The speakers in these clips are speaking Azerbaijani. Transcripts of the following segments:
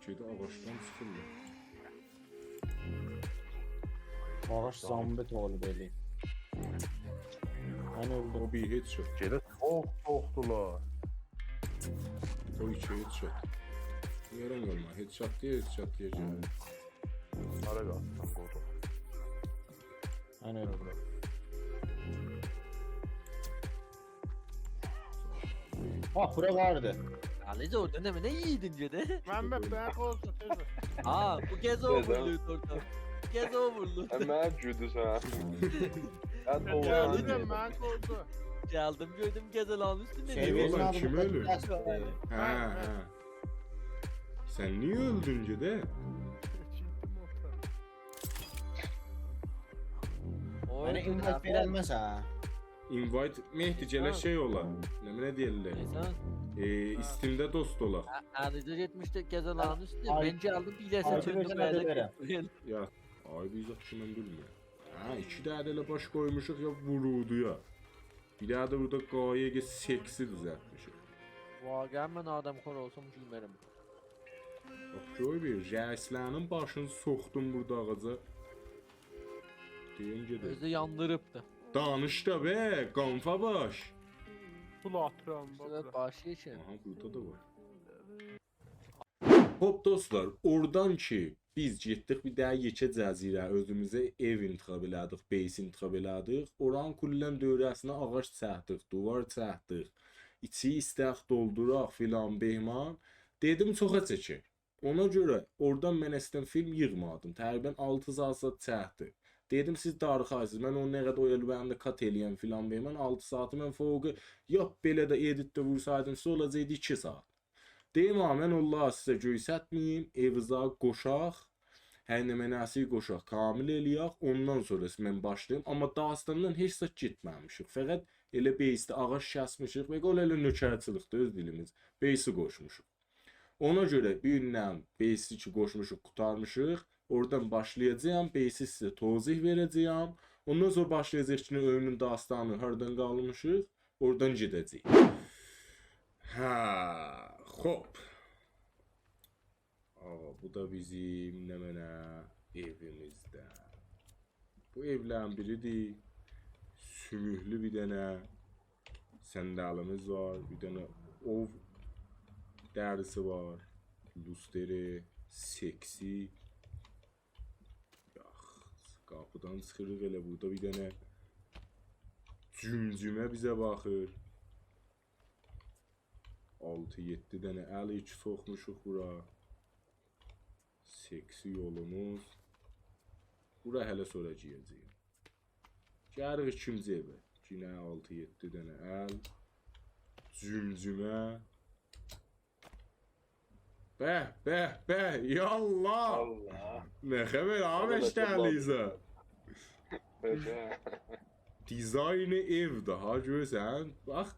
Türkiye'de ağaçtan çıxırlar. Ağaç zambet oğlu belli. Ben öldüm. O bir headshot. Gedə çox-çoxdular. O iki headshot. Yaran olma. Headshot diye headshot diyeceğim. Hara qalsan qodu. Ben öldüm. Ah bura vardı. Alice orada ne yiydin cede? Mehmet ben olsun teyze. Aa bu kez o vurdu orada. Bu kez o vurdu. Mən güdüsən. Ən Geldi oğlan. de ben oldu. Geldim gördüm gezelan üstünde. Şey, ne oğlum, var? kim ölü? ölü? Ha ha. Sen niye öldün Cede? Çintim orta. Oy, Bana invite verilmez ha. Invite Mehdi şey ola. Ne diyorlar? Neyse. Steam'de dost ola. Alice 70'te gezelan üstünde. Ay- Ben geldim bilese Ay, çöndüm başına böyle. döverim. Ya ay biz akşamdan bilmiyor. Ha iki tane de baş koymuşuk ya vurudu ya. Bir daha da burada gayege seksi düzeltmişik. Vagan ben adam kor olsam gülmerim. Bak göy bir Rəislənin başını soxdum burada ağaca. Deyince de. Özü yandırıptı. Danış da be, qanfa baş. Pul atıram İşte baba. başı için. Aha burada da var. Hop dostlar, oradan ki biz getdik bir daha Yekə Cəzirə özümüzə ev intiqab elədik, base intiqab elədik. Oranın kullən dövrəsinə ağac çəkdik, duvar çəkdik. İçi istək dolduraq filan behman. Dedim çoxa çəkək. Ona görə oradan mən əslən film yığmadım. Təqribən 6 saat çəkdi. Dedim siz darıxarsınız. Mən onu nə qədər oyalbəyəndə kat eləyəm filan behman 6 saatı mən fövqə yox belə də editdə vursaydım olacaqdı 2 saat. Deyim ha, mən Allah sizə göysətməyim, eviza qoşaq, hər nə mənəsi qoşaq, kamil eləyək, ondan sonrası mən başlayım. Amma dastandan heç saat getməmişik. Fəqət elə beyzdə ağaç kəsmişik və qol elə nökərçilikdə öz dilimiz. Beysi qoşmuşuq. Ona görə bir gündən beysi ki qoşmuşuq, qutarmışıq. Oradan başlayacağım, beysi sizə tozih verəcəyəm. Ondan sonra başlayacaq ki, oyunun dastanı hardan qalmışıq, oradan gedəcəyik. Ha, hop. Aa, bu da bizim nə mənə evimizdə. Bu evlərin biridir. Sümüklü bir dənə səndəlimiz var. Bir dənə ov dərisi var. Lusteri, seksi. Yax, qapıdan çıxırıq elə burada bir dənə cümcümə bizə baxır. 6-7 dənə əl içi soxmuşuq bura. Seksi yolumuz. Bura hələ sonra girəcəyim. Gəlirik ikinci evə. Yine 6-7 dənə əl. Cümcümə. Bəh, bəh, bəh, yallah. Allah. Nə xəbər, Ameşdəliyizə? Belə. Dizaynı ev daha görsən. Bax.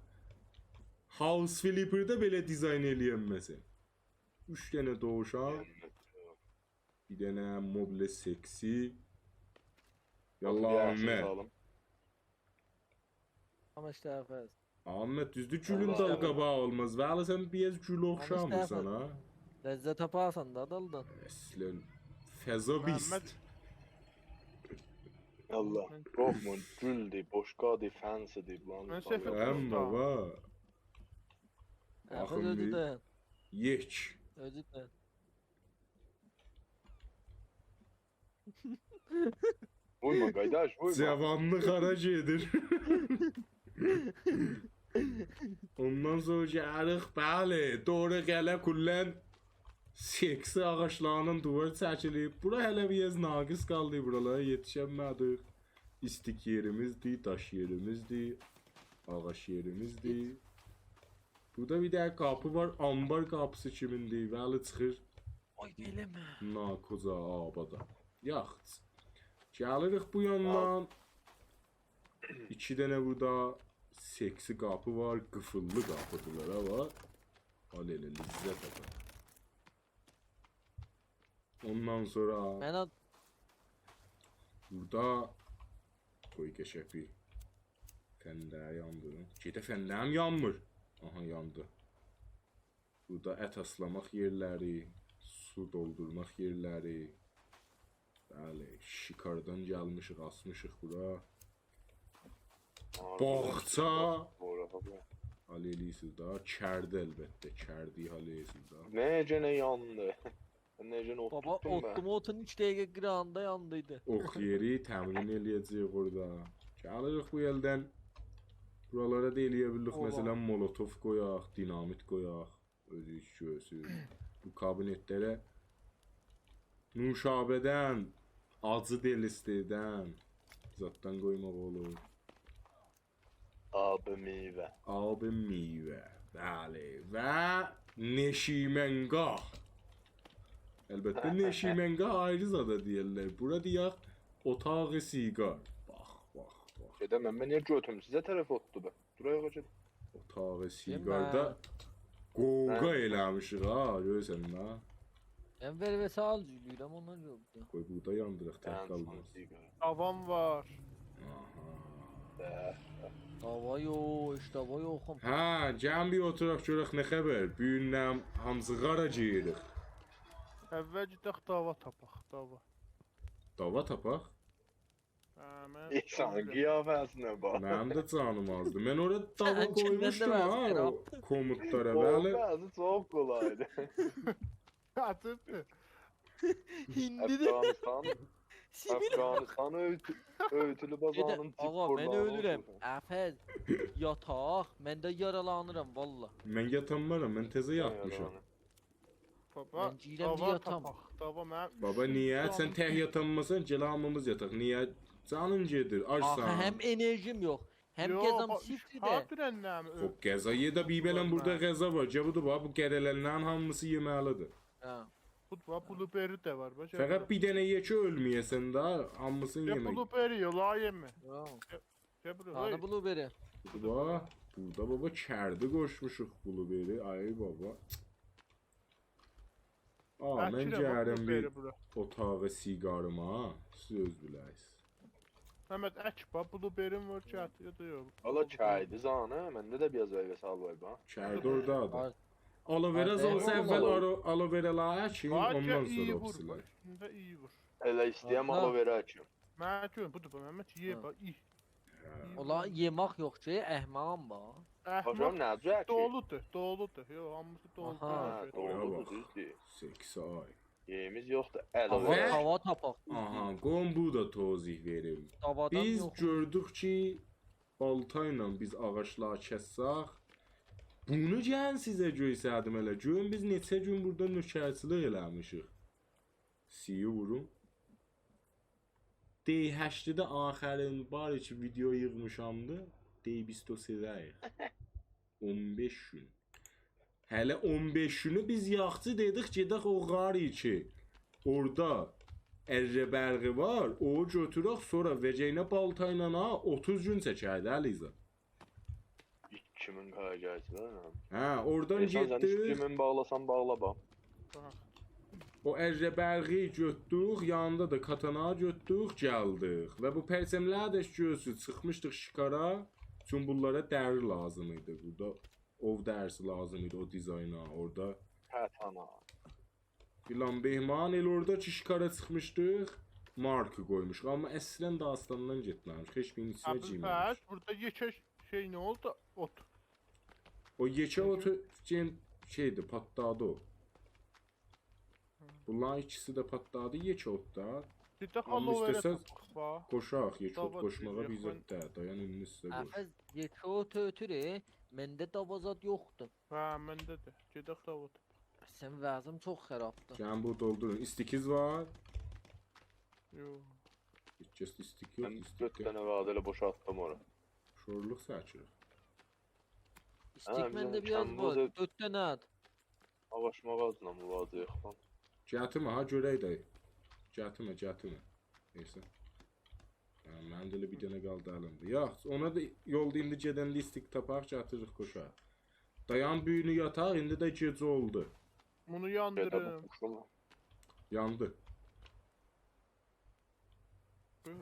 House Flipper'da belə dizayn eləyənməsin. 3 dənə doğuşan. Bir dənə moble seksi. Yallah Ahmet. Ama işte Efes. Ahmet düzdür gülün Allah. dal qabağı olmaz. Vəli sən biraz gül oxşamırsan ha. Lezzet taparsan da daldan. Əslən fəzabist. Mehmet. Allah. Rohmun güldü, boşqadı, fənsidir lan. Mən səhv Amma va. Efes Axın özü bir de. yek. Özü de. Vurma qardaş, vurma. Cavanlıq hara gedir? Ondan sonra gəlirik, bəli, doğru gələ kullən seksi ağaçlarının duvar çəkilib. Bura hələ biraz naqis qaldı, buralara yetişəmədik. İstik yerimizdir, daş yerimizdir, ağaç yerimizdir. Burada bir də qapı var, ambar qapısı kimindir, bəli çıxır. Oy eleme. Nakoza abada. Yax. Gəlirik bu yandan. 2 dənə burada seksi qapı var, qıfıllı qapıdılar var. Al elə lizzət ada. Ondan sonra Ben o burada qoy qəşəng bir fəndə yandı. Gedə fəndəm yanmır. Aha yandı. Burada ət aslamaq yerləri, su su doldurmaq yerləri. Bəli, şikardan gəlmişik, asmışıq bura. Bağça. Hal eləyirsiniz da, kərdi əlbəttə, kərdi hal eləyirsiniz da. Necə nə yandı? Necə nə Baba oturdum ben? ottomotun 3 dəqiqə qırağında yandıydı. Ox yeri təmin eləyəcəyik orada. Gəlirik bu eldən. Buralara da eləyə bildik, Ola. məsələn, molotov qoyaq, dinamit qoyaq. Özünüz görürsünüz. Bu kabinetlərə nuşabədən, acı delistədən zaddan qoymaq olur. Abi meyvə. Abi meyvə, bəli, və neşimengah. Əlbəttə neşimengah ayrı zada deyirlər. Bura deyək otağı siqar. Bax, bax, bax. Şeydə mən niyə götüm sizə tərəf otdu be? Duraya qaçın. Otağı siqarda qovqa eləmişik ha, görürsən ha. Mən ver və sal cüylüyürəm ondan yoxdur. Qoy burada yandırıq tək Ben qalmaz. sana sigara. Davam var. Dava yox, iş dava yoxum. Hə, gəlin bir oturaq görək nə xəbər. Bu gündən hamısı qara giyirik. Əvvəlcə də dava tapaq, dava. Dava tapaq. Hə, mən İnsan qiyafəsinə bax. Mənim də canım azdı. Mən orada dava Sən kimdən qoymuşdum də ha, vəzir o komutlara O bəli. bəzi çox qolaydı. Açıbdı. Hindi də Afganistan, sivil. Afganistan öğütülü bazanın tip Ağa, mən ölürəm. Əfəz, yataq, mən də yaralanıram valla. Mən yatanmaram, mən təzə yatmışam. Baba, Mən deyirəm dava yatam. tapaq. Dava mən. Baba niyə? Sən tək yatanmasan, gəl hamımız yataq. Niyə? Canın gedir, Axı açsan. həm enerjim yox, həm gəzəm sifridə. Hatırənəm. Xop, qəzaya da bibələn burada qəza var. Cəbudu bax, bu qədələnlərin hamısı yeməlidir. Hə. Futbol blueberry də var. Bax. Fəqət bir dənə ye ki ölməyəsən də, hamısını Ya yemək. blueberry yola yemə. Yox. Ya bro. Ana blueberry. Bax, burada baba kərdi qoşmuşuq blueberry. Ay baba. Aa, mən gəlirəm bir otağa siqarıma, söz biləysiz. Mehmet aç bak blueberry'm var chat ya da yok. Valla çaydı zanı. Məndə də biraz meyvə sal var bax. Kərdi oradadır. Var. Aloe vera Var, olsa eyvallah. əvvəl aloe vera açın, Var ondan ya iyi sonra vur. opsilər. Bak, şimdi iyi vur. Elə istəyəm Aha. aloe vera açım. Mehmet diyorum budur bu Mehmet ye Ha. bak iyi. Ola yemək yox ki, əhmam bax. Paşam Ahmak nədir açı? doludur, doludur. Yo hamısı dolu. Aha. Hə, Oraya doğrudur, bax. düzdür. 8 ay. Yeyimiz yoxdur. Hava, Aloe vera. hava tapaq. Aha, qom bu da tozih verim. Davadan Biz yox. gördük ki, balta ilə biz ağacları kəssək, bunu gəlin sizə göysədim elə. Görün biz neçə gün burada nökərçilik eləmişik. Siyi vurum. D8-də axərin var ki video yığmışamdı. D20 siləyik. 15 gün. Hələ 15 günü biz yaxçı dedik gedək o qari ki. Orada ərrəbərği var, o götürək sonra vəcəynə balta ilə ha 30 gün çəkərdi Əliza. 2000 qayacaqlar. Hə, oradan Sən getdik. 2000 bağlasan bağla bax. O ərrəbərği götürdük, yanında da katana götürdük, gəldik. Və bu pərçəmlər də görürsüz, çıxmışdıq şikara. Çünki bunlara dəri lazım idi. Burada ov dərsi lazım idi o dizayna. Orada Hətana. İlan Behman el orada ki şikara çıxmışdıq. Markı qoymuşuq. Amma əslən dastandan getməmişik. Heç birinin içinə Abi girməmişik. burada yekə şey ne oldu? Ot. O yekə otu şeydi, patladı o. Bunların ikisi də patladı, yekə otda. Bir de Amma aloe vera istəsəz- tapaq bak. Qoşaq, yekə ot Dava qoşmağa yox, biz mən- də dayan indi sizə qoş. Əfəz, yekə ötürü, məndə davazat yoxdur. Ha mende de. Gedək dava tapaq. Sən vəzim çox xərabdır. Gəlin bu doldurun. İstikiz var. Yo. Just istik yox, Mən 4 istik. dənə vadələ boşaltdım ora. Şorluq səkirik. İstik Hə, məndə bizim biraz var. kəndimizdə- 4 dənədir. Ağaç mağazla müvaziyyət lan. Gətirmə ha görək də. Gətirmə, gətirmə. Neysə. Hə, məndə elə bir dənə qaldı əlimdə. Yox, ona da yolda indi gedəndə istik tapaq, gətiririk qoşaq. Dayan büyünü yataq, indi də gecə oldu. Bunu Gedə yandırım. baxmışım. Yandı.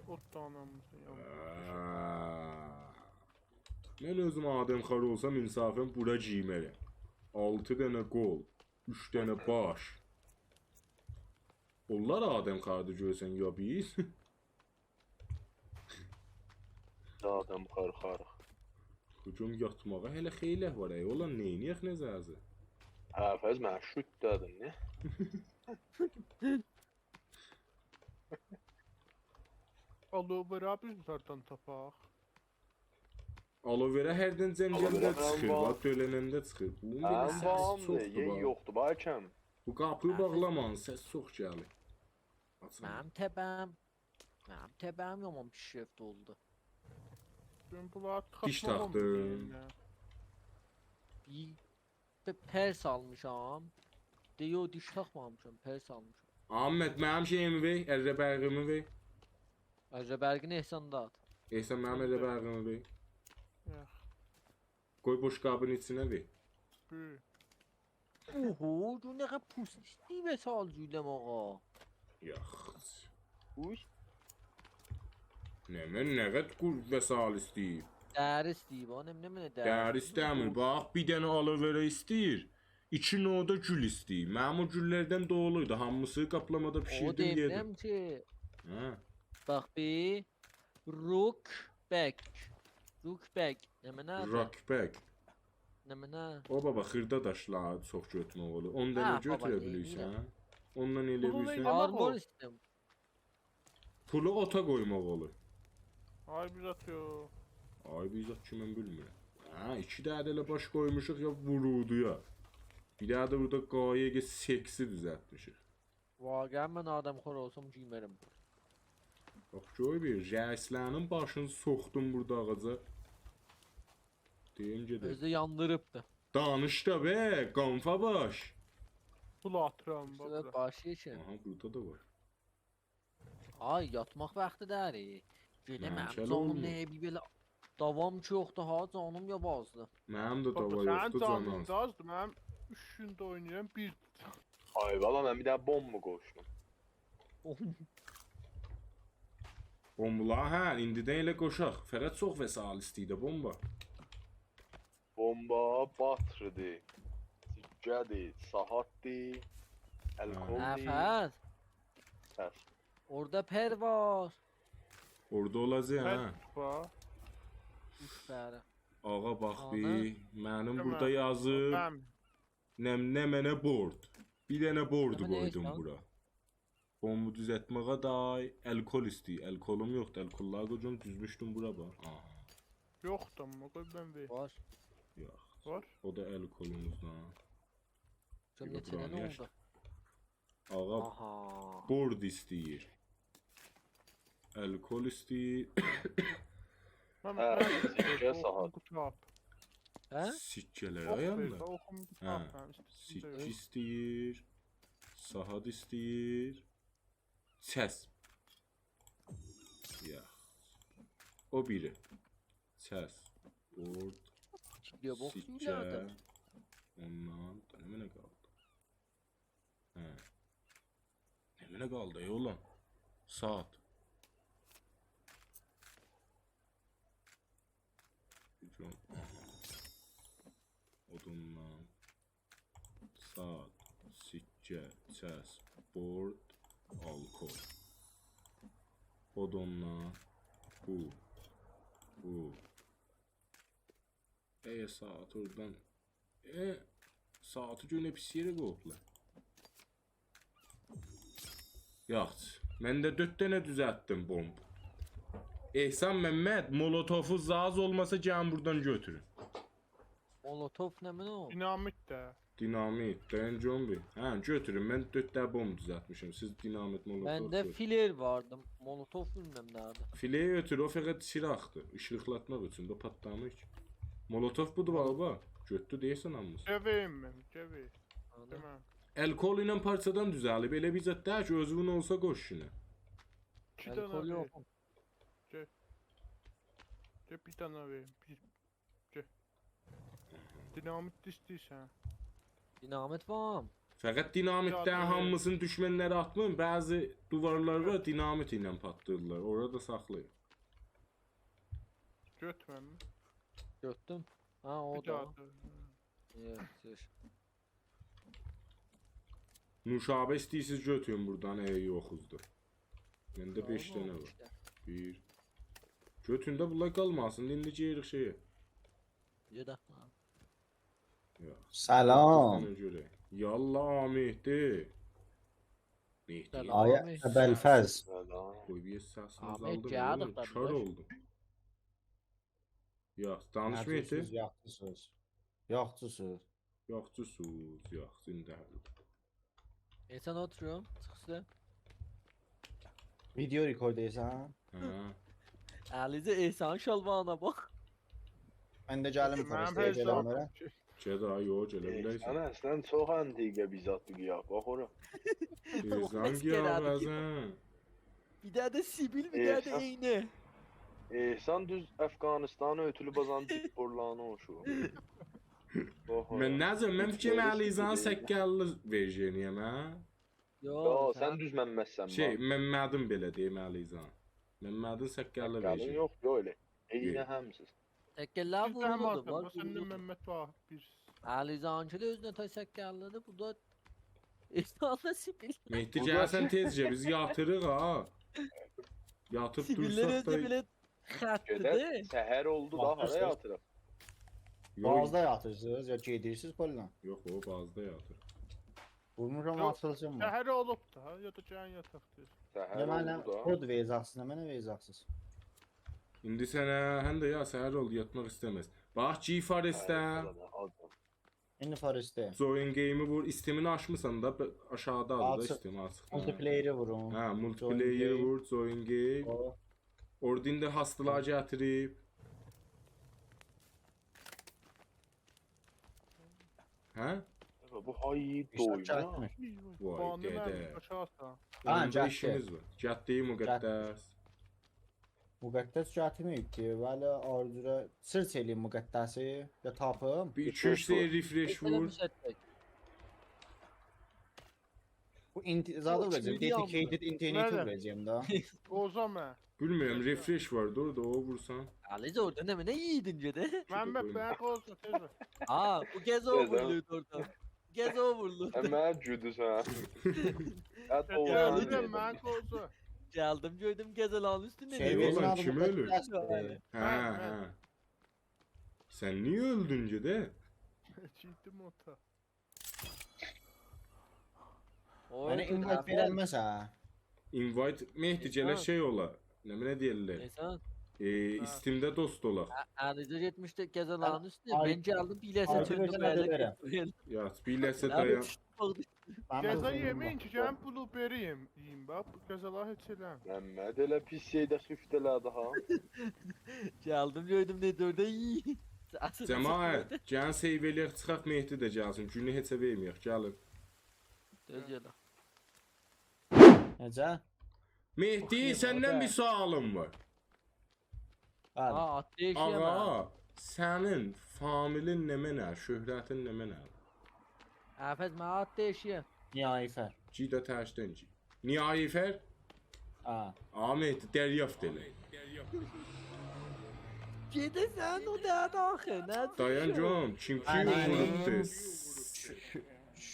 Ot tanımızın ya. Mən özüm adəm xar olsam insafən bura giymərəm. 6 dənə qol, 3 dənə baş. Onlar adam kardı görsən ya biz. Adam qarxarıq. Hücum yatmağa hələ xeyli var ay. Olan neyniyək nəzəzi? Həfəz mən şut dedin, ne? Alo vera biz zardan tapaq. Aloe vera hərdən Aloe cəmcəmdə vera çıxır, var. bax dölənəndə çıxır. Bunun belə Ən səs bağımdır, çoxdur yen bax. yoxdur, bakım. Bu qapıyı bağlaman səs çox gəlir. Açın. Mənim təbəm yaman pişift oldu. Ben bunları Diş tıxatmam taxdın. Bir pers almışam. Deyo diş taxmamışam, pers almışam. Ahmet mənim şeyimi ver, ərrəbərqimi ver. Əzəbərgin ehsanda at. Ehsən mənim ərrəbərqimi ver. Yax. Qoy boş qabın içinə ver. Bu. Oho, bu nə qədər pusli və salcıydam ağa. Yax. Uy. Nə mən nə qədər qurvə sal istəyir. Dəri istəyib, o nə Dər istəmir. Bax bir dənə aloe vera istəyir. 2 noda gül istəyir. Mənim o güllərdən doluydu. Hamısı qaplamada O pişirdim yedim. demirəm ki, Hə. bax bir Rookback. Rookback. Nə mənə? Rockback. Nə mənə? O baba xırda daşlar çox götürmək olur. 10 dənə Ha, baba, götürə neyinə? bilirsən. Ondan elə Bunu bilirsən. neyinə? Armor istəyirəm. Pulu ota qoymaq olur. Ay biz atıyor. Ay biz kimən bilmirəm. Hə, 2 dənə də elə baş qoymuşuq ya vuruduya. Bir daha da burada qayıqı seksi düzəltmişik. Vaqəən mən adamxor olsam giymərəm. Bax gör bir rəislərin başını soxdum burada ağaca. Deyim gedir. Özü yandırıbdı. Danış da be, qanfa baş. Bunu atıram İşte baba. başı için. Aha burada da var. Ay yatmaq vaxtı dəri. Gedəməm. Məncəli Canım olmur. nəyə bir belə davam çoxdur ha, canım yabazdı. Mənim də Baba dava sen yoxdur canın canan. azdı. Mənim 3 gündə oynayıram. Bir Ay valla mən bir daha bomba qoşdum. Bombalar hə, indidən elə qoşaq. Fəqət çox vəsal istəyir də bomba. Bomba batırdı. Siccədi, sahatdi, əlkoldi. Nəfəs. Səs. Orada per var. Orada olacaq hə. ben tutma. Üç pəri. Ağa bax Ana. bir, mənim Demə. burada yazıb Ben nə mənə board. Bir dənə board Demə nə qoydum işlə? bura. Bombu düzəltməyə day alkol istəyir. Alkolum yoxdur. Alkolları qoyacam düzmüşdüm bura bax. Aha. yoktu ama koy ben ver. Var. Yox. Var. O da alkolumuzdan. Çok Bir də neçə buranı dənə yaş- oldu. Ağa Aha. board istəyir. Alkol istəyir. Ben Ha, sikke saat. Kitap. Hə? Sikkələr Ok ayağında. ver, okum kitap. Ha, Ben Sikki istəyirəm. istəyir. Sahat istəyir. Səs. Ya. O biri. Səs. Board. Bir box Sikkə. yürüyordu. Ondan da nə mənə qaldı? Hə. Nə mənə qaldı ey oğlan? Saat. Hücum. Odundan. Saat. Sikkə. Səs. Board. Alkol. Odundan. Bu. Saat oradan. Saatı günə pis yerə qoyublar. Yaxşı. Mən də 4 dənə düzəltdim bomb. Ehsan Məmməd, molotofu zaz olmasa gəlin buradan götürün. Molotov nə mənə o? Dinamit de. Dinamit, dayan zombi. Hə, götürün. Mən 4 dənə bomb düzəltmişəm. Siz dinamit, molotof. Məndə götürün. filer vardı. Molotov bilməm nədir. Fileyi ötür, o fəqət silahdır. İşıqlatmaq üçün, o patlamış. Molotov budur baba. Götdü deyəsən hamısı. Ceveyim ben. Cevey. Ana. Demem. Alkol ilə parçadan düzəlib. Elə bir zət deyil ki, özünün olsa qoş şuna. 2 tane Alkol ver. yok. Bir tane ver. Bir. Dinamit istəyirsən. Dinamit var. Fəqət dinamitdən Ya, hamısını düşmənlərə atmayın. Bəzi divarlar var, dinamit ilə patlayırlar. Orada saxlayın. Götmem mi? Gördüm. Ha o Bir da. daha da. Evet, yes. Nuşabə istəyirsiniz götürün buradan, yoxuzdur. Məndə 5 dənə var. 1. Götündə bunlar qalmasın, indi yeyirik şeyə. Yedək. Yox. Salam. Sənə görə. Yallah Mehdi. Mehdi. Salam. Ayə Əbəlfəz. Selam. Qoy bir səsiniz Ahmet, aldım. gəldik oğlum, da Kör qardaş. oldum. Yox, danış Mehdi. Yaxçısınız, yaxçısınız. Yaxçısınız. Yoxçusuz, yox, indi həll. Sen oturuyorum. Çıkışta. Video rekord edirsən? Hə. Alize İhsan şalvana bak. Mən də gəlim Mənim Forestə hesab- gələrəm. Gədə, yox, gələ bilərsən. Ana sen çok antika bir zatlı ya. Bak ora. Zangi ağazən. Bir daha da Sibil, bir daha da İhsan. iğne. Sen düz Afganistan'a ötülü bazan dik borlanı o şu. Mən nəzəm, mən fikrim Əlizanın səkkəlli verjeniyəm, hə? Ya Yok. sen düz mənməzsən. Şey, Məmmədin belə deyim Əlizan. Məmmədin səkkəlli Kalın verjen. yok böyle. Eline Yok. hemsiz. Tekkeller Biz hem vuruldu. atın, Var bu senin vuruldu. Mehmet var. Bir Alize Anceli özüne tay sekkerledi. Bu da İhsan'la Sibil. Mehdi Burada- gəlsən tezcə, biz yatırıq ha. Yatıb Sibiller dursaq da... özüne bile xəttdi Göder de. seher oldu da Bakmışsınız. haraya atırım. Yox, Bazda yatırsınız ya gedirsiniz polla. yox, o bazda yatır. Vurmuram Yox, atılsın mı? Səhər olub da, yatacağın yataqdır. Seher Ya mənə oldu da. kod verəcəksiniz, mənə verəcəksiniz. İndi sənə həm də ya səhər oldu, yatmaq istəməz. Bax, G-Forestə. İndi Forestə. Join game'i vur. İstemini açmısan da aşağıdadır da Açıq. istem açıq. Multiplayer'i vurun. Hə, multiplayer game. vur, join game. O, Orada indi hastalığa gətirib. Hə? Bu hayyi İşte doyma. çəkmir. Vay Hə, Banu dədə. mənim aşağısa. Ha, Onda cəhd. işimiz var. Cəddiyi müqəddəs. Müqəddəs cəhətməyibdi, vəli arzuda search eləyim müqəddəsi ya tapım. Bir 2-3 sey refresh vur. Bu zadı O vuracağım, kimi dedicated interneti Nerede? vuracağım da. Ozan mən. Bilmirəm, refresh var. Dur da o vursan. Alize orada ne yedince de. Məhəmməd mən qozma tez ol. Aa, bu gezi overluydu orada. Gezi overluydu. Hemen cüdüsən. Hatta o Gəlirəm mən qozma. Geldim gördüm gezelan üstüne. Şey Eyvallah, verin adı kim ölür? müqəddəsdir. Hə, hə. Sən niyə öldün gedə? Ciddi mota. Mənə invite verilməz ha. Invite Mehdi gələ şey ola. Nə deyirlər? İnsan Steam'də dost olaq. Alize gitmişti gezelan üstüne. Ay- Ben geldim bilese Ay, çöndüm versen böyle. ederim. Yat, biləsə dayan. Mən Gəzə bilmirəm. yeməyin ki, gəlin blueberry yeyim bax. Bu gəzələr heç eləm. Mehmet elə pis şeydə xiftələr daha. Geldim gördüm ne dörde iyi. Cəmaət, gəlin save eləyək, çıxaq Mehdi də gəlsin. Günü heçə verməyək, gəlin. Dözüyorlar. Necə? Mehdi, Oxuyayım, səndən orada. bir sualım var. Bəli. Aa at değişiyor ama. Ağa, sənin familin nə mənə, şöhrətin nə mənə? Afet ma at değişiyor. Nihayifər. Cida təşdən ki. Nihayifər? Ha. Ahmet, dəryafт elə. Gide sen o da daxil. Ne? Dayan com, kim ki Aynen. vurubdu?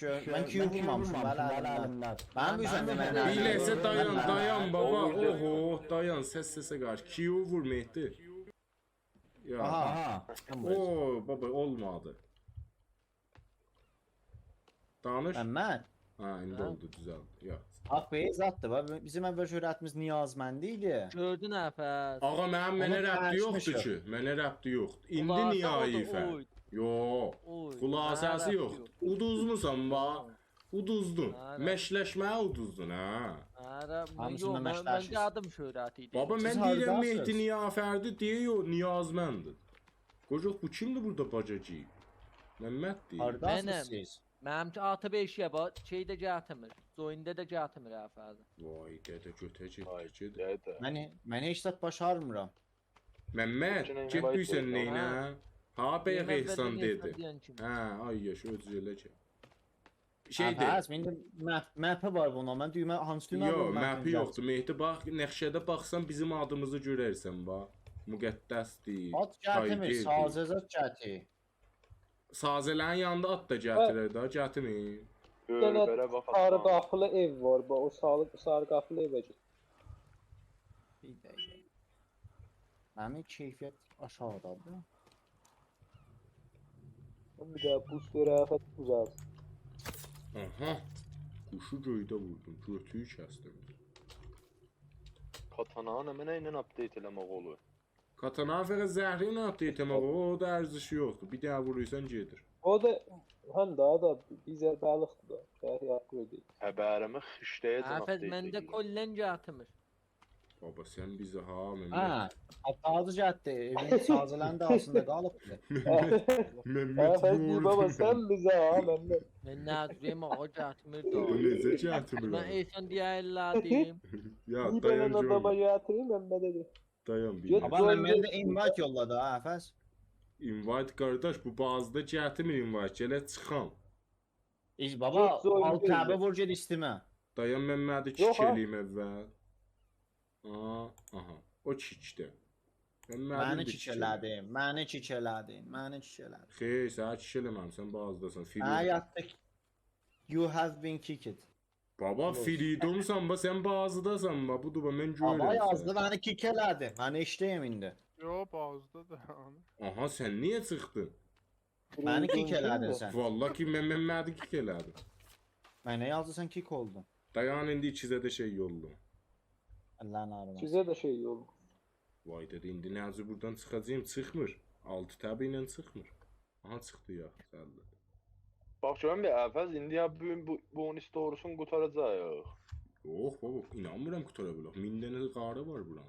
Mən Q vurmamışım, bəli əlimdən. Mən bu yüzden mən Biləsə dayan, dayan baba. Oho, dayan, səsə qarşı. Q vur Mehdi. Ya. Aha. Oo, baba olmadı. Danış. Məmməd. Ha, indi oldu, düzəldi. Ya. Bax beyzatdır. Bizim əvvəl şöhrətimiz Niyazməndi idi. Gördün Afet. Ağa mənə Onu rəbti yoxdur paylaşmışıq. ki. Mənə rəbti yoxdur. İndi niyə ayifə? Yox. Xülasəsi yoxdur. Uduzmusan bax. Uduzdun. Aynen. Məşləşməyə uduzdun ha. Ara, Hamısında ben məşləşiz. geldim şöhretiydi. Baba Siz mən deyirəm hardasınız? Mehdi Niyafərdi deyə yox, Niyazməndir. Qocaq bu kimdir burada bacacı? Məmməd deyir. Hardasınız Mənim. siz? Mənim ki atı 5 ya bak şeyde gətirmir. Zoyunda da gətirmir Afet. Vay dədə götəcək. Ay Gedir. dədə. Mən heç zat başarmıram. Məmməd, Bütün get invite bilsən oldu. neynə? Ha bəyək ehsan dedi. Hə. Hə, ay yaş öz elə ki. Şey de. Bəs məndə map var buna. Mən düymə hansı düymə Yox, məpi yoxdur. Mehdi bax, nəqşədə baxsan bizim adımızı görərsən bax. Müqəddəsdir. At gətirmir, Taygerdir. sazəzət gətir. Sazələrin yanında at da gətirir də, gətirmir. Görbərə bax Sarı Aslan. qapılı ev var. O sarı qapılı evə git. Bir dəqiqə. Mənim keyfiyyət aşağıdadır. Bir də bu zərafət güzel. Aha. Kuşu göydə vurdum. Götüyü kəsdim. Katananı mənə ilə update eləmək olur. Katana fəqət zəhri ilə update etmək o da ərzişi yoxdur. Bir daha vurursan gedir. O da həm daha da bizə balıqdır da. Şəhər upgrade edir. Xəbərimi xışlayacaq Afet update mende edir. kollen atmış. Baba sen bizi ha Mehmet. Ha, hatalı cəhətdə evin sazılan da altında qalıbdı. Mehmet Əfənd yoğurdu. baba sən bizə ha məndən. Ben nazriyem o atmış Bu da. nece çatımı Ben ya? esan diye elladım. Ya Bir dayan bana baba canım. gətireyim mən dedi. Dayan bir. Get ya. Baba mən də invite yolladı ha, Əfəs. Invite kardeş bu bazıda çatımı invite. Gələ çıxam. Baba, Get zoyun alt deyil. təbə vur ged istimə. Dayan Mehmet'i Yok ha. çiçeliyim evvel. Aa, aha. O çiçdi. Məni çiçələdin, məni çiçələdin, məni çiçələdin. Xeyr, sənə çiçələməm, sən bazıdasan. Ha, yatdıq. You have been kicked. Baba freedomsan ba, sən bazıdasan ba. Budur ba, mən görürəm. Baba səni. yazdı, məni kickələdi. Mən işdəyim indi. Yo bazıda da. Aha, sən niyə çıxdın? Məni kickələdin sən. Vallahi ki, mən Mehmet'i kick elədim. Mənə yazdısan kick oldun. Dayan indi ikizə də şey yolla. Allah'ın arıması. Sizə də şey yok. Vay dedi, indi nəzi buradan çıxacağım, çıxmır. 6 təbi ilə çıxmır. Aha, çıxdı ya, səllə. Bax görəm bir Əfəz indi ya bu bonus doğrusunu qutaracağıq. Yox baba, inanmıram qutara bilək. 1000 dənə qarı var bura.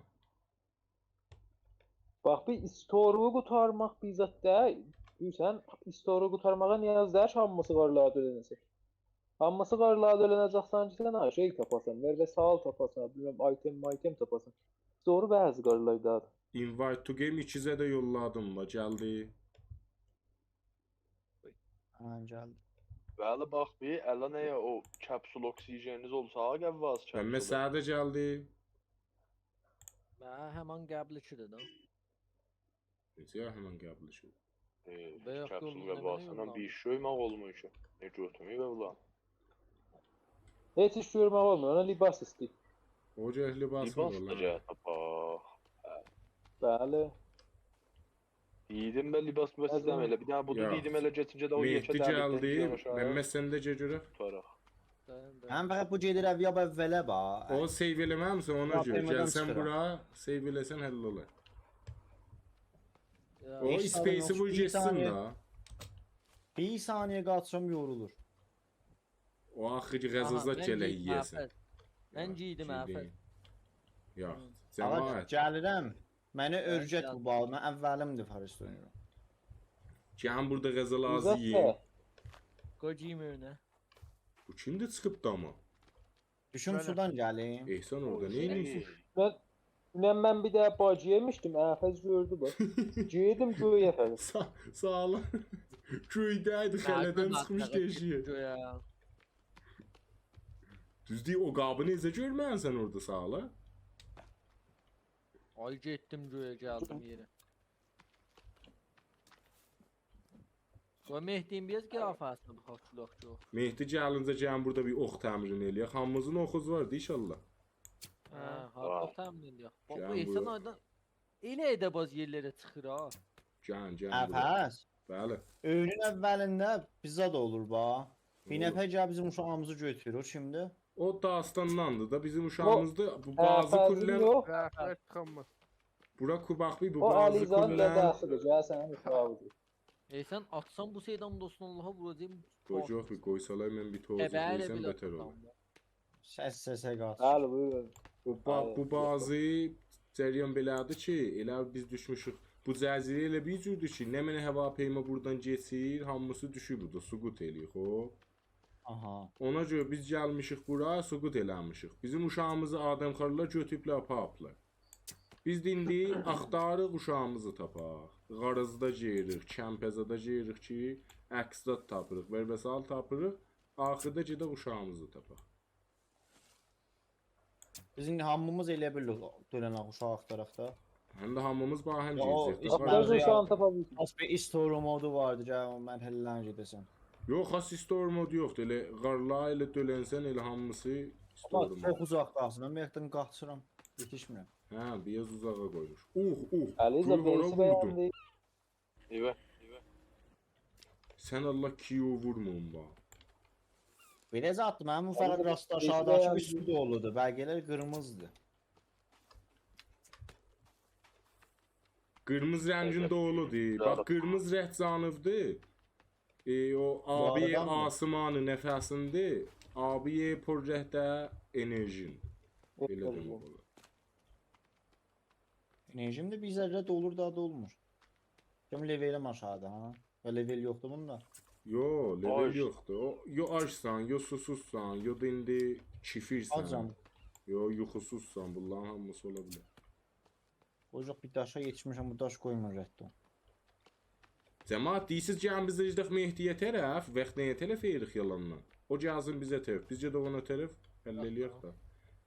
Bax bir istoruğu qutarmaq bizzat deyil. Sən istoruğu qutarmağa niyazdar hamısı qarlarda ödənəcək. Hamısı qarlarda ödənəcəksən ki, sən şey tapasan, və sağal tapasan, bilmem item tapasan. Doğru bəzi qarlardadır. Invite to game ikizə də yolladım ba, gəldi. Ha, gəldi. Bəli bax bir ələ nəyə o kapsul oksijeniniz olsa gəvvaz Məmmə kapsul. sənə də gəldi. Ben hemen qəbul edirəm. Necə ya, həmən qəbul şu. Kapsul Bayaq yolun gəvvazından nəməni bir iş söymək olmuyor ki. Ne götürmüyor be ulan. Heç iş görmək olmur, ona libas istəyir. O cəhli basmır Libas da lan. cəhətə bax. Bəli. Yedim ben libas Əzəm. bəsləmə elə. Bir dənə budu Ya. yedim elə getincə də o Mehdi yekə gəldi. Məmmə sən də görə. tutaraq. Mən fəqət bu gedir əv yab əvvələ ba. O save eləməmsə ona Ya, görə. bilmədən Gəlsən çıxıram. bura, save eləsən həll olar. O Heç space-i sorun vur yox, bir getsin saniyə. da. Bir saniyə qaçsam yorulur. O axırı qəzazat gələ yeyəsən. Ben giydim Afet. Yox, Ağa cəmaət. gəlirəm. Məni Ben örgət gəldim. bu bal. Mən əvvəlimdir Faris oynayıram. Gəlin burada qəzal azı İzzət yiyin. də. Kocayım önüne. Bu kimdir çıxıb da ama? Düşüm Mənəm. sudan gəlim. Ehsan orada nə edirsən? Mən bir də bacı yemişdim, Əfəz gördü bax. Yedim göyə fəqət. Sağ ol. Köydəydi, xələdən çıxmış deşiyə. Ya. Düz deyil, o qabı necə görməyəsən orada sağ ol. Ay getdim göğe geldim yere. O Mehdi'nin biraz qiyafəsini baxaq çulaq çox. Mehdi gəlincə gəlin burada bir ox təmrin eləyək. Hamımızın oxuz vardı inşallah. Hə, harda təmin ediyor. Bax Gəlin bu buyur. insan aydan elə edəbaz yerlərə çıxır ha. Gəlin, gəlin. bura. Əfəs. Bəli. Öğünün əvvəlində bizə də olur ba. Bir Olur. nəfər gəl bizim uşağımızı götürür. O kimdir? O dastandandı da bizim uşağımızda bu bazı Əfəzin kullen yox, Rəhbər çıxanmaz. bura kubaklı bu o bazı Alizan kullen dədəsidir, gəl sənin uşağıdır. Sən atsan bu şeydən dostun Allaha vuracağım. Qoyacaq bir qoysalar mən bir toz Əbələ qoysam belə betər olur. Səs səsə qaç. Bəli, buyurun. Bu bazı cəryan belədir ki, elə biz düşmüşük. Bu cəzirə elə bir cürdür ki, nə mənə hava peyma buradan keçir, hamısı düşür burada, suqut eləyir, xop. Aha. Ona görə biz gəlmişik bura, suqut eləmişik. Bizim uşağımızı adamxarlar götüblər, apaplar. Biz də indi axtarıq uşağımızı tapaq. Qarızda geyirik, Kəmpəzada geyirik ki, əksdat tapırıq, vərbəsial tapırıq. Axırda gedək uşağımızı tapaq. Biz indi hamımız elə bilir dönən uşaq axtaraq da. Həm də hamımız bahəm Ya o gedəcək. İsmail Axtarız Rəzi uşağını tapa bilsin. Az bir istoro modu vardı, gəl o mərhələlərini gedəsən. Yox, xas store mod yoxdur. Elə qarla ilə dölənsən elə hamısı store Ama mod. çok uzaktasın. Ben yakın kaçıram. Yetişmirəm. Hə, biraz uzağa qoymuş. Əliza Gör hara beysi vurdun. bəyəndi. Evet. Sən Allah kiyo vurmun bax. Belə zatdır. Mənim bu fərq Əliza rastda beysi aşağıdakı bəyəndi. üstü doludur. Bəlgələr qırmızıdır. Qırmızı rəngin doludur. Bax, qırmızı rəng canıvdır. O abiyə Yuxarıdanmı? asmanı nəfəsindir. Abiyə por rəhdə enerjin. Belə demək olar. Enerjim de bir zərrə dolur da dolmur. Kim levelim aşağıda ha? Ya level yoktu bunda. Yo, level Aç. yoxdur. O, yo açsan, yo susuzsan, yo da indi çifirsən. Acam. Yo yuxusuzsan. Bunların hamısı ola bilər. Ocaq bir daşa yetişmişəm, bu daş koymur rəddə. Cəmaət deyirsiz ki, biz əcdək Mehdiyə tərəf, vaxt nəyə tərəf eyirik yalandan? O gəlsin bizə tərəf, bizcə də ona tərəf həll eləyək da.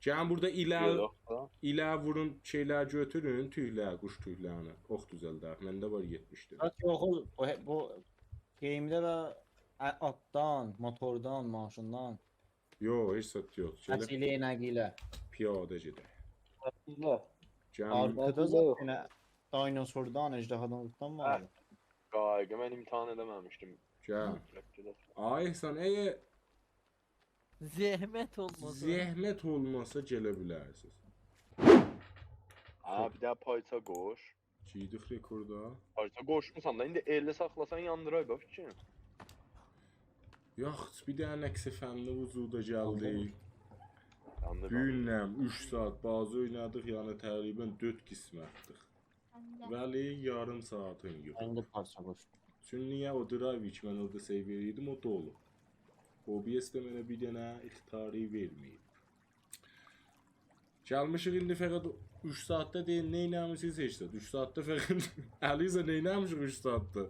Gəlin burada Yok da. ilə vurun şeylər götürün, tüylər, quş tüylərini. Ox düzəldək. Məndə var 70-dir. Bak yoxu bu game'də və atdan, motordan, maşından, Yo, heç sat yox. Gələ həsil ilə. piyadə gedək. Bizlə. Gəlin Arkada Nəticə yox. zaten dinosordan, ejderhadan mı var? Qaygı mən imtahan edememiştim. gəl. Ay sən əgər Zəhmət olmasa. zəhmət olmasa gələ bilərsiniz. Ha bir daha payça koş. Giydik rekorda. Payça koşmusan da indi 50 saxlasan yandıray bak ki. Yox, bir dənə nəqsi fənli vücuda gəldi. Yandır. Günləm 3 saat bazı oynadıq, yəni təqribən 4 qismətdir. Vəli yarım saatın yox. Ben de parça koştum. Çünki niyə o drive ki mən orada save verirdim, o dolu. OBS-də mənə bir dənə ixtari verməyib. Gəlmişik indi fəqət 3 saatda deyil, nə eləmişik heç də. 3 saatda fəqət Əliza nə eləmişik 3 saatda?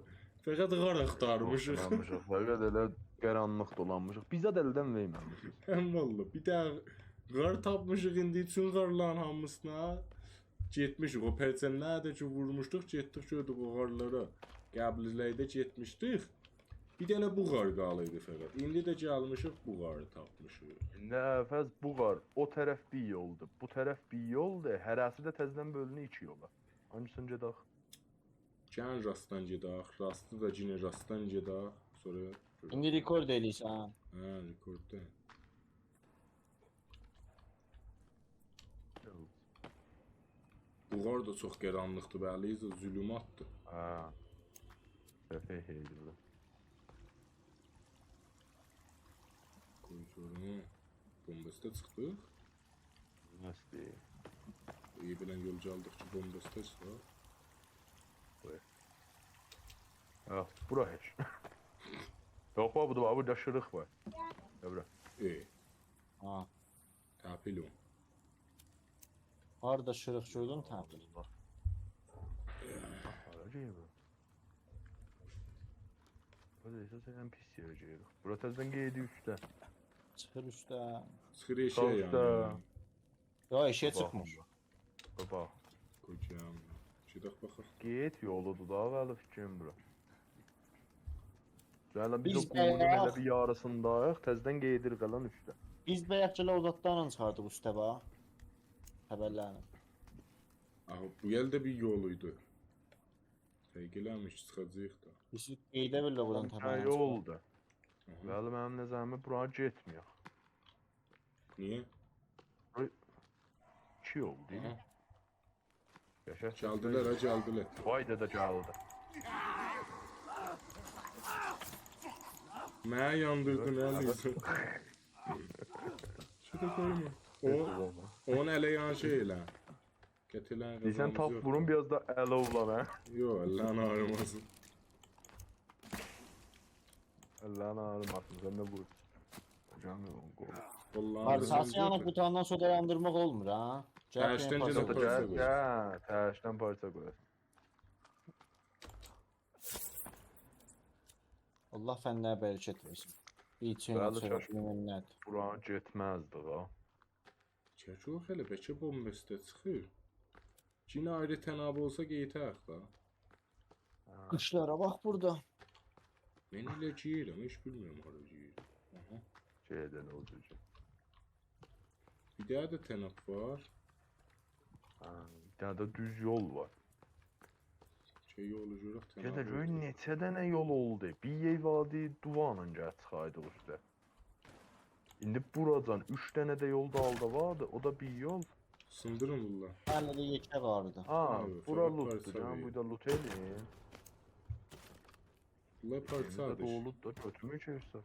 Fəqət qar axtarmışıq. Dolanmışıq. Fəqət elə qaranlıq dolanmışıq. Bizə də əldən verməmişik. Həm valla bir də qar tapmışıq indi üçün qarların hamısına getmişik. O pərçənlərdə ki vurmuşduq, getdik gördük o qarlara. Qəbrizlərdə getmişdik. Bir dənə bu qar qalıydı fəqət. İndi də gəlmişik bu qarı tapmışıq. Nəfəs bu var. O tərəf bir yoldur. Bu tərəf bir yoldur. Hərəsi də təzədən bölünür 2 yola. Hangisini gedək? Gəlin rastdan gedək. Rastı da yenə rastdan gedək. Sonra Şimdi rekord eləyirsən. hə, rekordda. Bu qar da çox qaranlıqdır, bəli, zülümatdır. Ha. Səfeh heydir. Koyucuğunu bombasta çıxdıq. Nəsdi? İyi bilən yolcu aldıq ki, bombasta çıxaq. Ha, bura heç. Yox, bu da burada şırıq var. Ya bura. Ha. Təpil o. Harda şırıq gördün təbil. Haracıyıq bu. Burada isə sən pis yerəcəyik. Bura təzədən qeydi üstə. Çıxır üstə. Çıxır eşeğe Usta. yani. Yo eşeğe çıxmış. Baba. Kocam. Gedək baxaq. Get yoludur da vəli fikrim bura. Gələn biz Biz o quyunun bayaq- elə bir yarısındayıq, təzədən qeydir qalan üstə. Biz bəyəkçələ uzatlarla çıxardıq üstə bax. Xəbərlərini. Aha, bu yel də bir yoluydu. Təqələmiş çıxacağıq da. Biz qeydə billə buradan Ha, təbəllən yoldur. Aha. Bəli, mənim nəzərimə bura getmiyor. Niyə? 2 yol deyil. Aha. Yaşa. Gəldilər, ha, gəldilər. Vay da gəldi. Mənə yandırdın, Əliza. Şurada qoyma. Onun ələ yan şey elə. Gətirən Deyirsən tap vurun biraz da əlovlan hə. Yox, Allah'ın ağrımasın. Allah'ın ağrımasın, sən də vur. Hocam yok. Vallahi Parsası yanıq qutandan sonra yandırmaq olmur ha. Tərşdən Parça gedib qoy. parça Gəl, qoy. gəl, təşdən parça qoy. Allah fəndən bərəkət versin. Bir üçün Bəli, sonra şaş- minnət. Bura getməzdi ha. Çəkə hələ bəlkə bombasta çıxır. Cinə ayrı tənab olsa qeytək da. Qışlara bax burada. Mən elə giyirəm, heç bilmirəm hara giyirəm. Aha. Şeyden olacak. Bir daha da tənab var. Ha, bir tane de düz yol var. Şey yolu görək tənab. Gene göy neçə dənə yol oldu. Bir yey vadi duvanla gəl çıxaydı üstə. İndi buradan 3 dənə də yol dalda vardı. O da bir yol. Sındırın bunlar. Hələ də yekə vardı. Ha, Evet, bura evet, lootdu. tabii. Can burada loot elin. Bunlar Burada parçadır. dolu da götürməyəcəksə.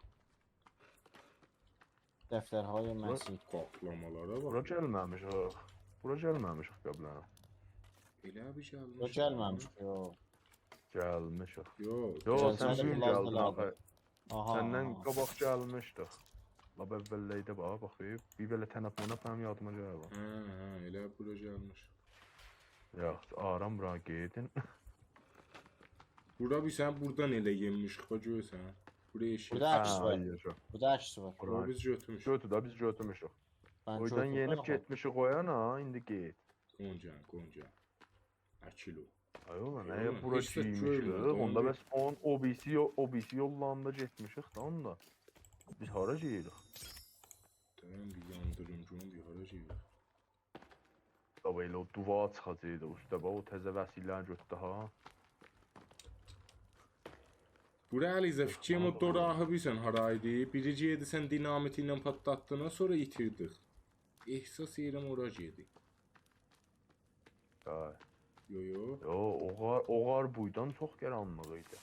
Dəftərهای məsih. Qaplamalara Bura bax. gəlməmişik. Bura gəlməmişik qəblən. Elə bir gəlmiş. O gəlməmiş ki, o. Gəlmişik. Yox. Yo, Gəlsən sən də bu gün lazım gəldin lazım. axı. Aha. Səndən qabaq gəlmişdik. Lab əvvəllərdə bax, baxıb. Bir belə tənəffüsünə fəm yadıma gəlir. Hə, elə bura gəlmiş. Yox, aram bura gedin. Bura bir sən buradan elə yenmişik bax görsən. Buraya eşik. Burada əks var. Hayır. Burada əks var. Bura biz götürmüşük. Götür da biz götürmüşük. Ben Oradan götürdüm yenib ama. getmişik oyana, indi get. Qonca. Akilo. Ay oğlan, Yox, əgər bura heç də giymişik, görmədim, onda onu bəs onun OBC yollarında getmişik da onda. Biz hara geyirik? Tamam bir yandırım görüm bir hara gedir. Dava elə o duvar çıxacaqdı üstə, bax o təzə vəsilərini götürdü ha. Bura Əlizə fikrim o dorahı bilsən haraydı. Birici yedi sən dinamiti ilə patlatdığına sonra itirdik. İhsas edirəm ora gedi. Ay. Yo. Yo, oğar buydan çox qaranlıq idi.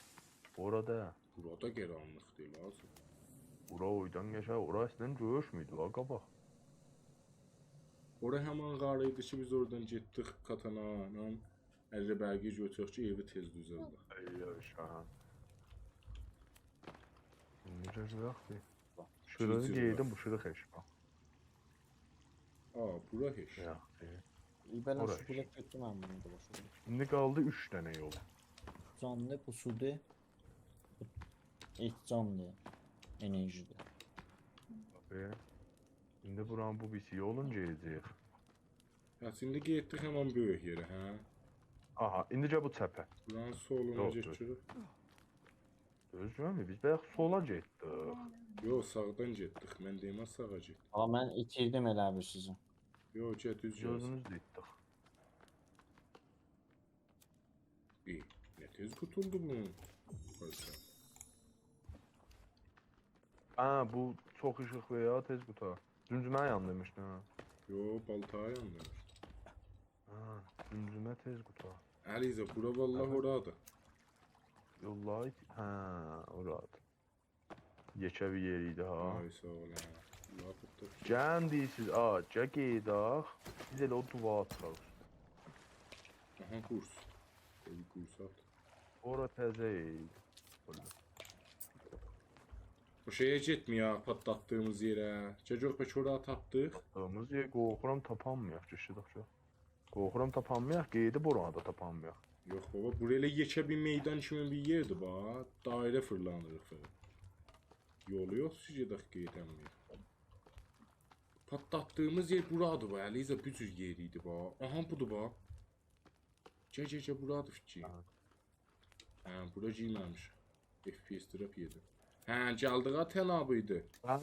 Orada, Burada qaranlıq deyil lazım. bura oydan geçər, ora əslən görüşmüydü la qabaq. Ora həmin qarı idi ki biz oradan getdik Katana ilə Əlbəgi götürək ki evi tez düzəldək. Ay şahan. Necə yaxşı. Şurada Çiçi geydim bu şurada heç bax. Bura heç. Yaxşı. Ben o Orası. şu bilek götürmem bunu da başa. İndi qaldı 3 dənə yol. Canlı bu sude. Canlı. Enerjide. Bax. İndi buranın bu bisi yolun gedəcək. Ya şimdi getdik həmin böyük yerə, hə? Aha, indicə bu çəpə. Buranın soluna Yox, getdik. Düzdürmü? Biz bayaq sola getdik. Yo, sağdan getdik. Mən deyim sağa get. Ama ben itirdim elə bir sizi. Yo, get düz yaz. Gözümüz getdik. Ne tez qutuldu bunun. Parça. Ha, bu çox işıq veya tez qutar. Zümzümə yanmışdı ha. Yo, baltaya yanmış. Ha, zümzümə tez qutar. Əlizə, bura vallahi oradır. Yollar, ha, orada. Yekə bir yer idi ha. Ay, sağ ol. Lapıqda. Gəlin deyirsiz, ağaca qeydaq. Biz elə o duvara çıxaq. Aha, kurs. Bir kurs at. Ora təzə idi. Bu şeye getmiyor patlattığımız yere. Çocuk pek oraya tapdık. Tapdığımız yer qorxuram tapanmayaq, düşdükcə. Qorxuram tapanmayaq, qeydi buranı da tapanmayaq. Yok baba, buraya yekə bir meydan kimi bir yerdi ba. Daire fırlanırıq falan. Yolu yok, sizce dakika yetenmiyor. Patlattığımız yer buradı ba. Eliza bir cür yeriydi ba. Aha budur ba. Gece buradı fikir. Ha, bura giyməmiş. FPS drop yedi. Hə, gəldiğə tənabıydı. Ha,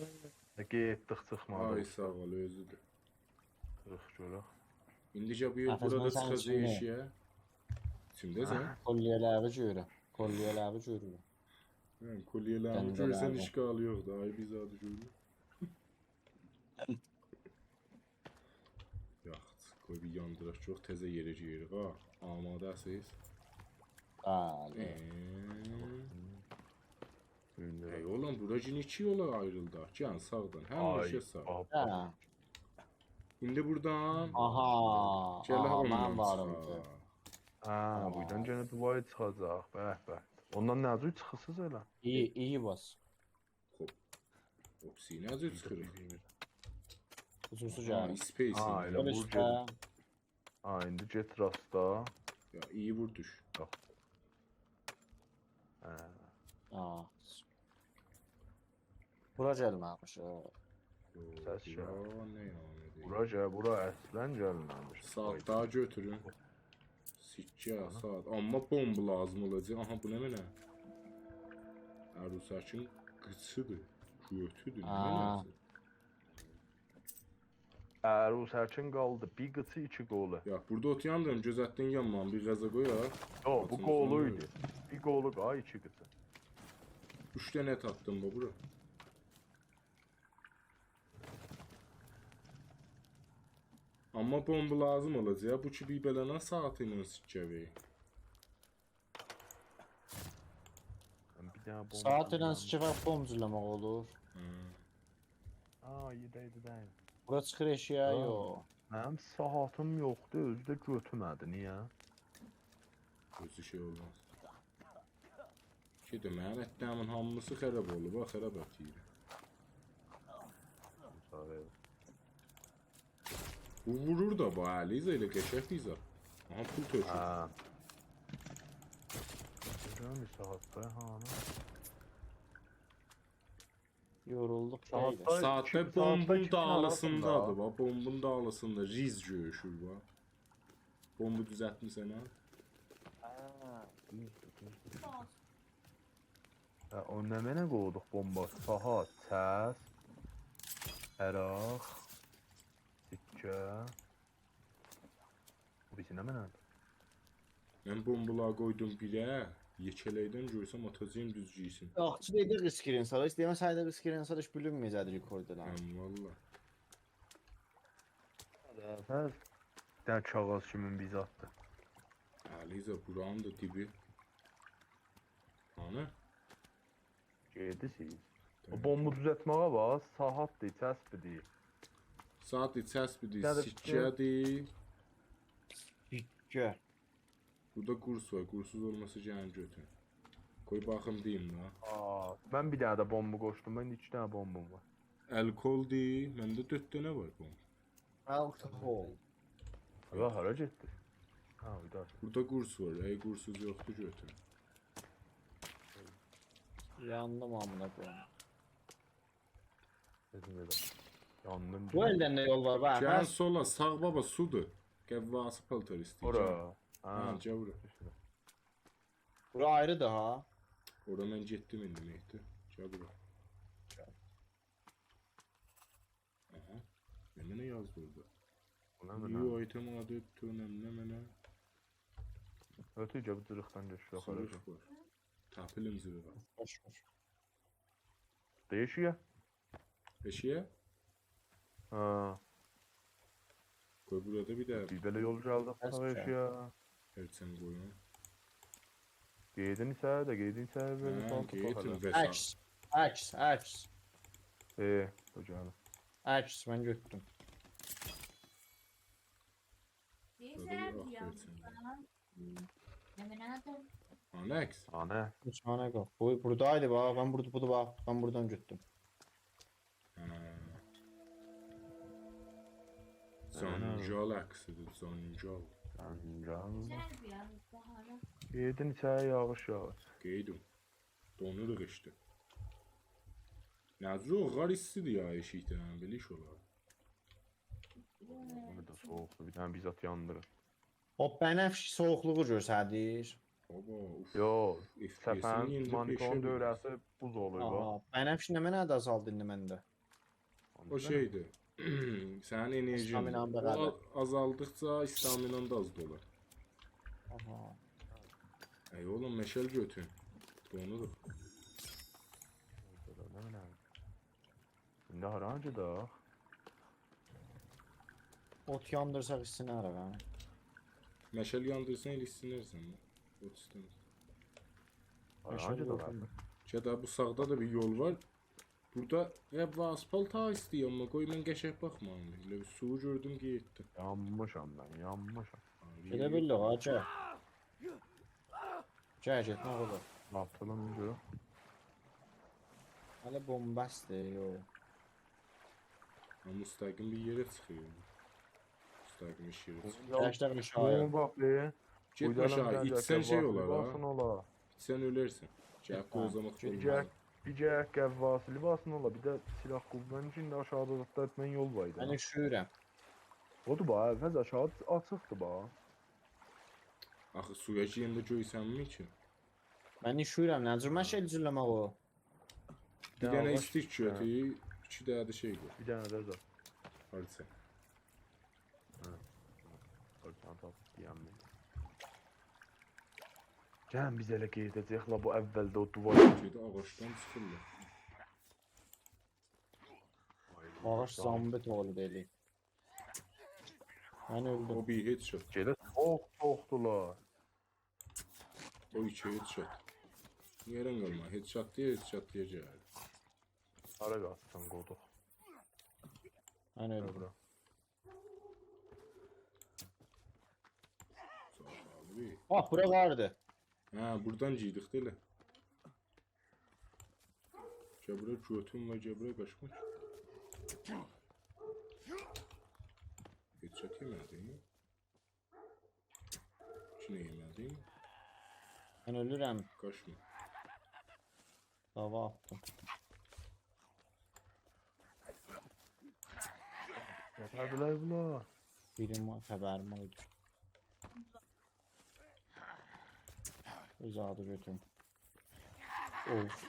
getdik çıxmadı. Ay sağ ol, özüdür. Çıx görək. İndicə bu yol Nəfəs, burada mən sənin çıxacaq içində. eşiyə. İçindəsən? Kolyələri görürəm. Kolyələri görürəm. Hə, kolyələrini Kəndə görsən lazım. işğalı yoxdur. Ay biz adı görürük. Yaxşı, qoy bir yandıraq çox təzə yerə giyirik ha. Amadəsiz. Bəli. Ey oğlum, buracın iki yola ayrıldı. Gəl sağdan, həmişə sağ. Hə. İndi buradan Aha. gəl Aha, ondan mən varım. çıxaq. Ha, buradan gene duvara çıxacaq. Bəh. Ondan nə cür çıxırsınız elə? İyi bas. Opsi, nə cür çıxırıq? Hususu Ha, gəlir. space. Ha, elə Böyle vur işte. get. Ha, indi get rasta. Ya iyi vur düş. Ha. Aa. Bura gəlməmiş. Səs Ya, gəl. nə yəni? Bura əslən gəlməmiş. Saat daha götürün. Sikkə, saat. Amma bomba lazım olacaq. Aha, bu nə mənə? Ərusakin qıçıdır, götüdür, nə Aa. mənası? Ərusərkin qaldı. Bir qıçı, iki qolu. Ya burada ot yandım, gözətdən yanmam, bir qəza qoyaq. Yo, bu Atın qolu üzerine idi. Bir qolu qay, iki qıçı. 3 dənə et attım bu bura. Amma bomba lazım olacaq. Bu ki bir belənə saat ilə sikəvi. Ben bir dənə bomba Saat ilə kullandım. sıçraq bombculamaq olur. Aa, yedəydi deyil. Bura çıxır eşya Aa. yox. Mənim saatım yoxdur, özü də götürmədi. Niyə? Özü şey olmaz. Ki də mənim ətlərimin hamısı xərab olub, ha, xərab ətiyir. Bu vurur da bu Aliza ilə qəşəng biza. Aha pul tökür. Hə. Güzel bir saat be hanım. Yorulduq Saat şeydir. da- Saatdə iki- bombun saatda iki dağlısındadır, arasında. bax, bombun dağlısında riz görüşür, bax. Bombu düzəltmisən ha? Hə, o nə mənə qoyduq bomba? Saat, səs, əraq, sikkə. Bu bizi nə mənə? Mən bombalar qoydum birə, yekələkdən görsəm atacağım düzgüysin. Yaxşı dedik screen sara. İstəməsəydik screen sara heç bilinməyəcəkdi rekordalar. Həm valla. Səs. Bir dənə kağız kimin bizə atdı. Aliza buranın da dibi. Ana? Gedirsiniz. O bombu düzəltməyə bax, saatdır, təsbidir. Saat içəsbidir, Ya da- sikkədir. Gör. Burada qurs var, qursuz olmasa gəlin götür. Qoy baxım deyim da. Aa, mən bir dənə də bomba qoşdum, məndə 2 dənə bombam var. Əlkoldir, məndə 4 dənə var bomba. Alkohol. Ya hara getdi? Ha, bir daha. Burada qurs var, qursuz yoxdur götür. Yandım amına koyayım. Dedim belə. Yandım. Bu eldən də yol var bax. Gəlin sola, sağ baba sudur. Qəvvası paltar istəyir. Ora. Ha, Ha, cavra. Bura ayrıdır ha. Ora mən getdim indi Mehdi. Cavra. Aha. Mənə nə yazdı orada? bu nə mənə? New item adı tönəm nə mənə? Ötücə bu cırıqdan geçiyor. Sırıq var. Tapılım zırığa. Boş boş. Değişiyor. Eşiyə? Ha, Qoy burada bir də bir belə yol gəldi. Bəs Ha, yaşıyor. hərçən qoyun. Geydin isə də, geydin isə belə Ha, sal getin tutaq. və sağ. Əks. Əks. Əks. O gəldi. Əks mən götürdüm. Anex. Ha, nə? Uçmana qal. Bu buradaydı bax. Ben burada bax. Ben buradan götürdüm. Zonjal əksidir, zonjal. Geydin isə yağış yağır. Qeydim. Donuruq işte. Nəzro qar istidir ya eşikdən, belə iş olar. Orada soğukdur. Bir dənə bizzat yandırır. O bənəfş soyuqluğu göstərir. Baba, uf. Yo, FPS-in səfərin yerində manitorun beşə dövrəsi buz olur bax. Aha, bənəfş nə mənə də azaldı indi məndə. O şeydir. Sənin enerjin İstaminan da o azaldıqca istaminan da az dolar. Aha. Ey oğlum meşal götür. Donuruq. Nə mənə? İndi harancı da? Ot yandırsaq isinər ha. Meşal yandırsan elə isinirsən. Ot istəmir. Harancı da var. Ya da bu sağda da bir yol var. Burada qəbva asfalt ha istəyir amma qoy mən qəşəng baxmam. Elə bir suyu gördüm ki getdi. Yanmışam mən, yanmışam. Elə bildik ha, gəl. Gəl, getmə olur. Atılım gör. Hələ bombastdır, yox. Müstəqim bir yerə çıxıyor. Müstəqim iş yerə çıxıyor. Gəşlər müşahidə. Şuraya bak be. Getmə aşağı, içsən şey olar ha. Libasın ola. İçsən ölərsən. Gəl qozamaq Gecək, olmaz. bir cəhət qəvvası libasın ola. Bir də silah qullanın içində aşağıda da etmən yol var idi. Mən üşüyürəm. Odur bax, əvvəz aşağı açıqdır bax. Axı suya girəndə göysənmi ki? Mən üşüyürəm, nə cür məşəl cürləmək o? Bir dənə ağac, istik götür, 2 dənə də şey qoy. Bir dənə də zat. Harca. Oradan tapıb deyəmdim. Gəlin biz elə qeydəcəyik la bu əvvəldə o duvar. Gedə ağacdan çıxırlar. Ağaç zombi tolib eləyib. Mən öldüm. O bir headshot. Gedə soğuqdular. O 2 headshot. Yerən qalma. Headshot deyəcək. Hara qaçsan qoduq. Mən öldüm. Bura. Abi. Ah, bura vardı. Hə, buradan giydik də elə. Gəbra götün və gəbra qaçmaq. Headshot yemədin. İçinə yemədin. Mən ölürəm. Qaçma. Dava attım. Gəldilər bunlar. Birim var, xəbərim oldu. Uzadı götüm.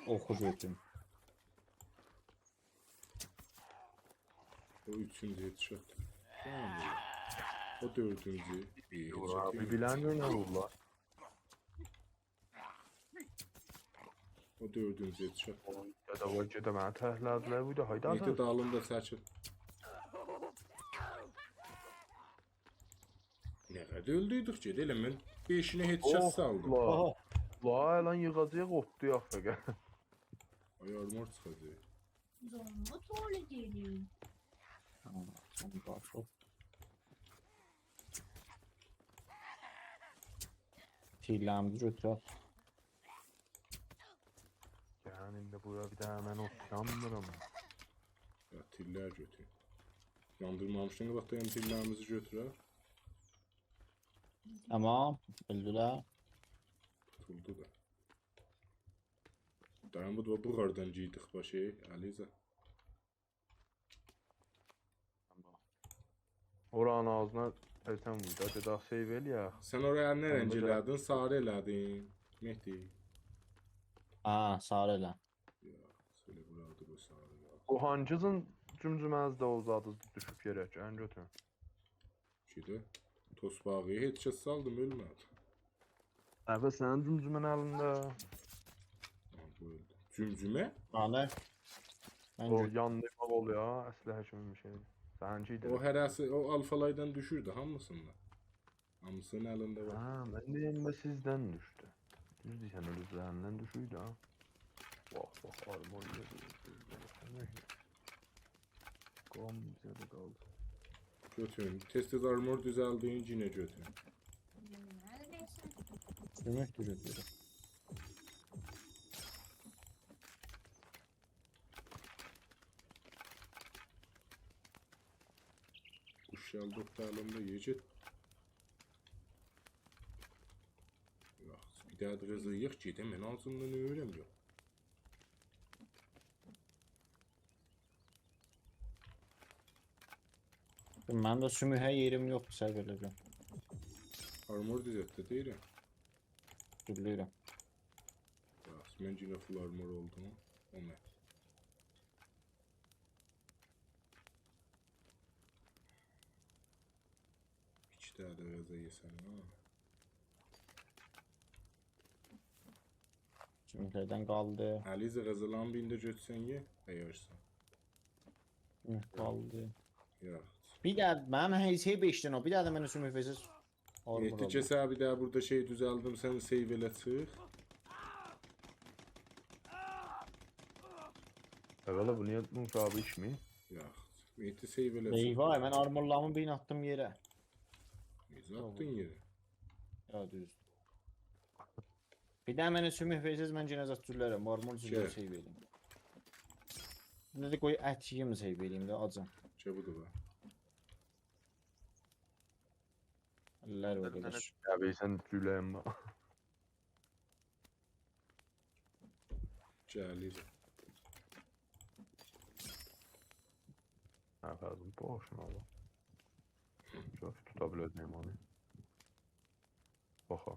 Oxu götüm. O 3-cü headshot. Tamam. O 4-cü. İyi headshot Abi yemədin. bilən görünür vururlar. O 4-cü headshot. Ya da var gedə mənə təhlədilər bu da hayda. Mehdi dalında çəkil. Nə qədər öldüydük ki, elə mən 5-ini headshot saldım. Aha. La lan yığacaq otdu ya fəqə. Ay armor çıxacaq. Zorla tuvalet edelim. Son qarşı. Filləmizi götürək. Yəni indi bura bir də mən ot yanmıram. Ya tillər götür. Yandırmamışdan qabaq da yəni tillərimizi götürək. Tamam, öldülər. Tutuldu da. Dayan bu da bu qardan giydik başı, Aliza. Oranın ağzına sən vurdu. Dedi save eləyək. Sən oraya nə rəng Anladım. elədin? Sarı elədin. Mehdi. Aa, sarı elə. Ya, söyle buradır o sarı ya. O hancızın cümcüməzdə uzadı düşüb yerə. Ən götür. Şeydə tosbağı headshot saldım ölmədi. Əvvəl sənin cümcümən əlində. Ha, bu öldü. Cümcümə? Anı. Mən O yanlışmaq oluyor. Əsləhə kimi bir şey. Sənci idi. O hərəsi o alfalaydan düşürdü hamısında. Hamısının əlində var. Ha, mən deyim də sizdən düşdü. Düzdür, sən özlərindən düşüydü ha. Bax, armor yedir. Qom bizə də qaldı. Götürün. Tez-tez armor düzəldiyin yine götürün. Neredeyse. sümük duruyor. Kuş yaldıqda əlimdə yecid. Yox, bir daha da rızıyıq ki, də mən ağzımdan öyrəm yox. Mən də sümühə yerim yoxdur, sən beləcəm. Armor düzəltdə deyirəm. Dürlüyürəm. Yox, mən yine full armor oldum. Ona. İki daha da rıza yesen ha. Sümüklərdən qaldı. Aliza qazılan birində götürsən ye, əyərsən. Sümük qaldı. Yox. Bir də mənim heç 5-dən o. Bir də mənə sümük versiz. Mehdi kesə bir daha burada şey düzəldim, sən save elə çıx. Əvvəla bunu yatmın abi işmi? Yox. Mehdi save elə çıx. Eyvah, mən armorlarımı birini attım yerə. Necə atdın yerə? Ya düz. Bir də mənə sümük versiz, mən yenə zət türlərəm. Armor züllər Gel. şey vereyim. Şimdi qoy ət yiyim şey vereyim də acım. Çabudu var. Əllər o qədər. Abi sən cüləyəm bax. Gəlir. Ha, lazım boşuna bak. Çok tutabileceğim onu. Baxa.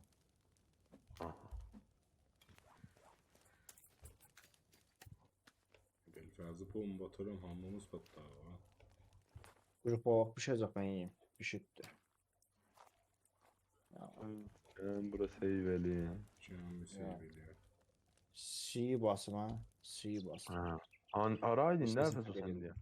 Aha. Bomba atıram hamımız patlar. Grup olarak pişecek ben yiyeyim. Pişitti. Ya, Burası eyveli. Canım bir şey Ya. biliyor. C basma. C basma. Ha. Araydın Sesi nerede geldi. sen diye.